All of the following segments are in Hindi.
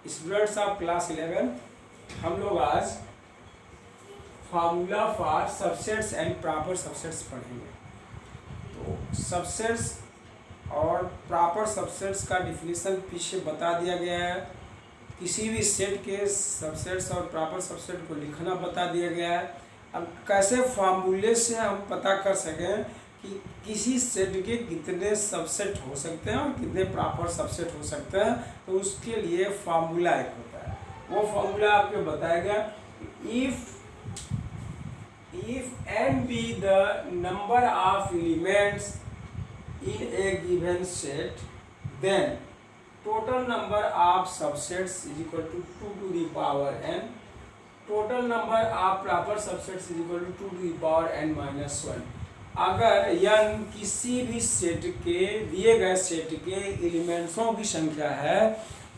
स्टूडेंट्स ऑफ क्लास 11 हम लोग आज formula for subsets and proper subsets पढ़ेंगे। तो सबसेट्स और प्रॉपर सबसेट्स का डिफिनीशन पीछे बता दिया गया है। किसी भी सेट के सबसेट्स और प्रॉपर सबसेट को लिखना बता दिया गया है। अब कैसे फार्मूले से हम पता कर सकें कि किसी सेट के कितने सबसेट हो सकते हैं और कितने प्रॉपर सबसेट हो सकते हैं, तो उसके लिए फार्मूला एक होता है। वो फार्मूला आपको बताया गया, if n be the number of elements in a given set, then total number of subsets is equal to 2 to the power n, total number of proper subsets is equal to 2 to the power n minus 1। अगर n किसी भी सेट के दिए गए सेट के एलिमेंट्सों की संख्या है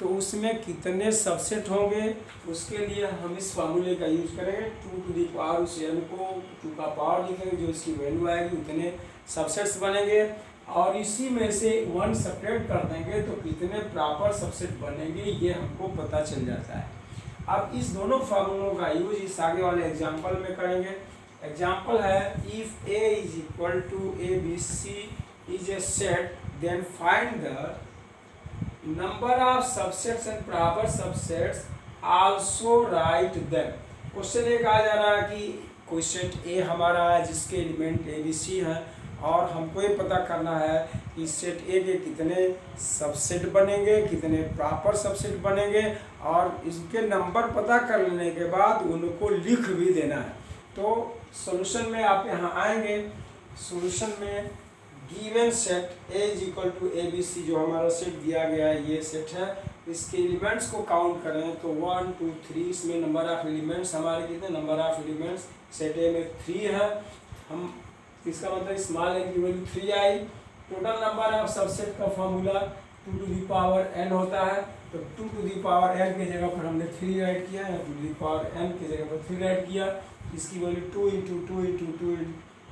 तो उसमें कितने सबसेट होंगे, उसके लिए हम इस फार्मूले का यूज करेंगे। 2 टू दी पावर उस n को 2 का पावर लिखेंगे, जो इसकी वैल्यू आएगी उतने सबसेट्स बनेंगे और इसी में से 1 सेपरेट कर देंगे तो कितने प्रॉपर सबसेट बनेंगे ये हमको पता चल जाता है। अब इस दोनों फार्मूलों का यूज इस आगे वाले एग्जाम्पल में करेंगे। एग्जाम्पल है, if a is equal to A B C is a set then find the number of subsets and proper subsets also write them. Question एक आ जा रहा है कि कोई सेट ए हमारा है जिसके एलिमेंट ए बी सी हैं और हमको ये पता करना है कि सेट ए के कितने सबसेट बनेंगे, कितने प्रॉपर सबसेट बनेंगे और इसके नंबर पता कर लेने के बाद उनको लिख भी देना है। तो सॉल्यूशन में आप यहाँ आएंगे, सॉल्यूशन में given set A is equal to A B C जो हमारा सेट दिया गया है ये सेट है, इसके एलिमेंट्स को काउंट करें तो 1 2 3, इसमें नंबर ऑफ एलिमेंट्स हमारे कितने, number of elements set A में 3 है। हम इसका मतलब स्मॉल एन की वैल्यू 3 आई। टोटल नंबर ऑफ सबसेट का formula 2 to the power n होता है, तो 2 टू दी पावर n की जगह पर हमने 3 ऐड किया है, 2 टू दी पावर n की जगह पर 3 ऐड किया। इसकी वैल्यू 2 इंटू 2 इंटू 2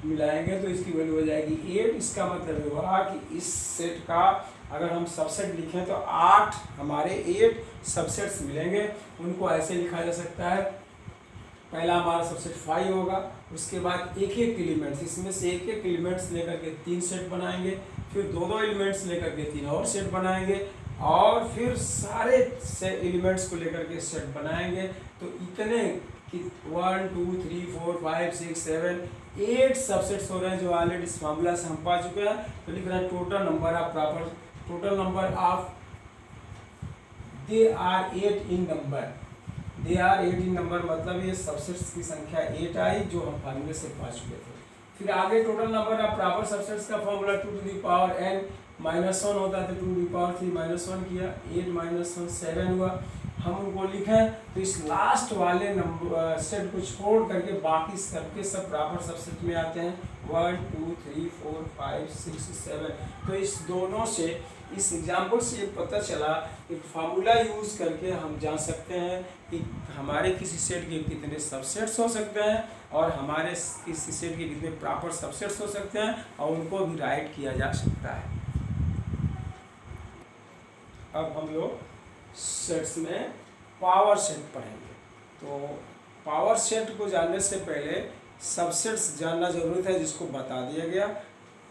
मिलाएंगे तो इसकी वैल्यू हो जाएगी 8। इसका मतलब हुआ कि इस सेट का अगर हम सबसेट लिखें तो 8 हमारे 8 सबसेट्स मिलेंगे। उनको ऐसे लिखा जा सकता है, पहला हमारा सबसेट 5 होगा, उसके बाद एक एक एलिमेंट्स, इसमें से एक एक एलिमेंट्स लेकर के 3 सेट बनाएंगे, फिर 2 एलिमेंट्स लेकर के 3 और सेट बनाएंगे और फिर सारे एलिमेंट्स को लेकर के सेट बनाएंगे। तो इतने कि 1 2 3 4 5 6 7 8 सबसेट्स हो रहे हैं जो ऑलरेडी इस फार्मूला से हम पा चुके हैं। तो लिख रहे हैं total number of proper, total number of they are 8 in number, they are 8 in number मतलब ये सबसेट्स की संख्या 8 आई जो हम फार्मूले से पा चुके थे। फिर आगे total number of proper subsets का formula 2 to the power n minus 1 होता है, तो 2 टू दी पावर 3 माइनस 1 किया, 8 माइनस 1 7 हुआ। हम उनको लिखें तो इस लास्ट वाले नंबर सेट को छोड़ करके बाकी सबके सब प्रॉपर सबसेट में आते हैं, 1 2 3 4 5 6 7। तो इस दोनों से, इस एग्जाम्पल से ये पता चला कि फार्मूला यूज़ करके हम जान सकते हैं कि हमारे किसी सेट के कितने सबसेट्स हो सकते हैं और हमारे किसी सेट के कितने प्रॉपर सबसेट्स हो सकते हैं और उनको भी राइट किया जा सकता है। अब हम लोग सेट्स में पावर सेट पढ़ेंगे। तो पावर सेट को जानने से पहले सबसेट्स जानना जरूरी है जिसको बता दिया गया।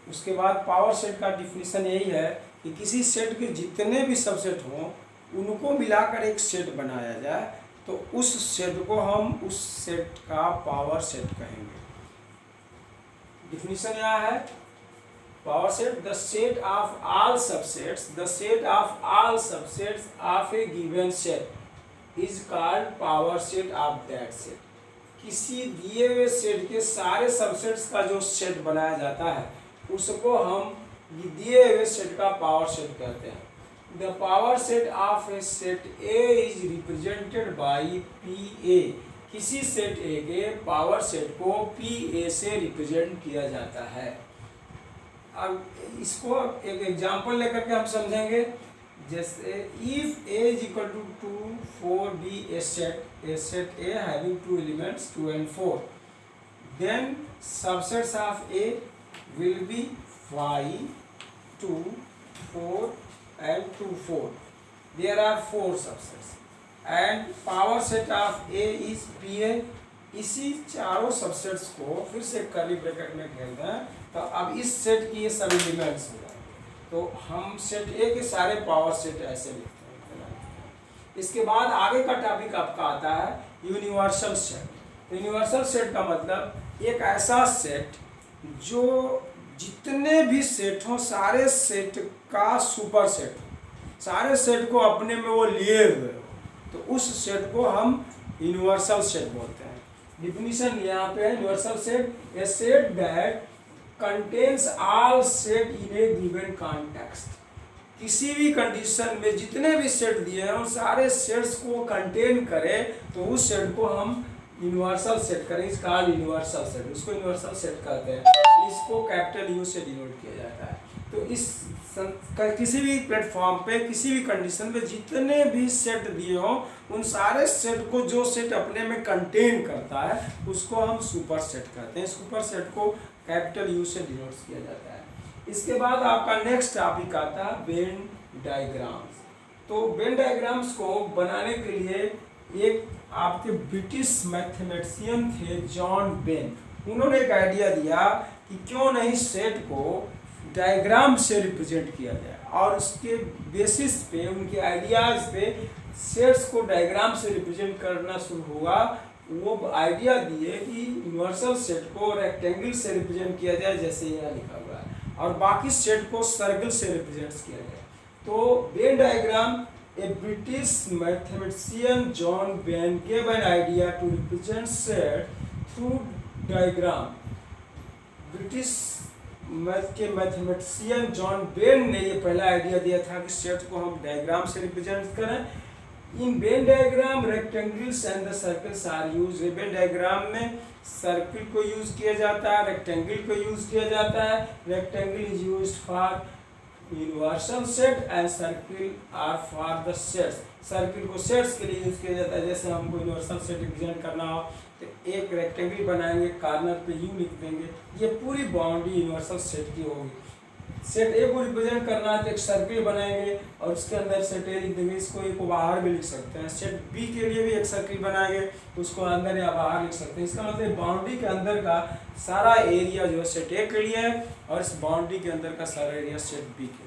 उसके बाद पावर सेट का डिफिनीशन यही है कि किसी सेट के जितने भी सबसेट हों उनको मिलाकर एक सेट बनाया जाए तो उस सेट को हम उस सेट का पावर सेट कहेंगे। डिफिनीशन यहाँ है, power set the set of all subsets, the set of all subsets of A given set is called power set of that set. किसी दिए हुए सेट के सारे सबसेट्स का जो सेट बनाया जाता है उसको हम दिए हुए सेट का पावर सेट कहते हैं। The power set of A set A is represented by P A. किसी सेट ए के पावर सेट को पी ए से रिप्रेजेंट किया जाता है। अब इसको एक एग्जांपल लेकर के हम समझेंगे। जैसे if A is equal to 2 4 B a set A having 2 elements 2 and 4, then subsets of A will be 5 2 4 and 2 4. There are 4 subsets. And power set of A is P A. इसी चारों सबसेट्स को फिर से कर्ली ब्रैकेट में घेर दें तो अब इस सेट की ये सब एलिमेंट्स हो जाएंगे। तो हम सेट ए के सारे पावर सेट ऐसे लिखते हैं। इसके बाद आगे का टॉपिक आपका आता है यूनिवर्सल सेट। यूनिवर्सल सेट का मतलब एक ऐसा सेट जो जितने भी सेट हों सारे सेट का सुपर सेट हो, सारे सेट को अपने में वो लिए हुए हो, तो उस सेट को हम यूनिवर्सल सेट बोलते हैं। डिफिनीशन यहाँ पे है universal set, A set that contains all set in A given context. किसी भी कंडीशन में जितने भी सेट दिए हैं उन सारे सेट्स को कंटेन करे तो उस सेट को हम यूनिवर्सल सेट करें। इस कॉल्ड यूनिवर्सल सेट, उसको यूनिवर्सल सेट कहते हैं। इसको कैपिटल यू से डिनोट किया जाता है। तो इस किसी भी प्लेटफॉर्म पे किसी भी कंडीशन पे जितने भी सेट दिए हों उन सारे सेट को जो सेट अपने में कंटेन करता है उसको हम सुपर सेट कहते हैं। सुपर सेट को कैपिटल यू से डिनोट किया जाता है। इसके बाद आपका नेक्स्ट टॉपिक आता है वेन डायग्राम्स। तो वेन डायग्राम्स को बनाने के लिए एक आपके ब्रिटिश मैथमेटिशियन थे जॉन वेन। उन्होंने एक आइडिया दिया कि क्यों नहीं सेट को डायग्राम से रिप्रेजेंट किया जाए, और उसके बेसिस पे उनके आइडियाज पे सेट्स को डायग्राम से रिप्रेजेंट करना शुरू हुआ। वो आइडिया दिए कि यूनिवर्सल सेट को रेक्टेंगल से रिप्रेजेंट किया जाए जैसे यहाँ लिखा हुआ है, और बाकी सेट को सर्कल से रिप्रेजेंट किया जाए। तो Venn diagram, a British mathematician John Venn gave an idea to represent set through diagram। British के मैथमेटिशियन जॉन वेन ने ये पहला आइडिया दिया था कि सेट को हम डायग्राम से रिप्रेजेंट करें। In Venn diagram rectangles and the circles are use. Venn diagram में सर्किल को यूज किया जाता है, रेक्टेंगल को यूज किया जाता है। Rectangle is used for universal set and circle are for the sets. Circle को सेट्स के लिए यूज किया जाता है। जैसे हमको यूनिवर्सल सेट रिप्रेजेंट करना हो तो एक रेक्टेंगल बनाएंगे, कॉर्नर पे यू लिख देंगे, ये पूरी बाउंड्री यूनिवर्सल सेट की होगी। सेट ए को रिप्रेजेंट करना है तो एक सर्किल बनाएंगे और उसके अंदर सेट ए लिख देंगे। इसको ए को बाहर भी लिख सकते हैं। सेट बी के लिए भी एक सर्किल बनाएंगे, उसको अंदर या बाहर लिख सकते हैं। इसका मतलब बाउंड्री के अंदर का सारा एरिया जो है सेट ए के लिए है और इस बाउंड्री के अंदर का सारा एरिया सेट बी के लिए।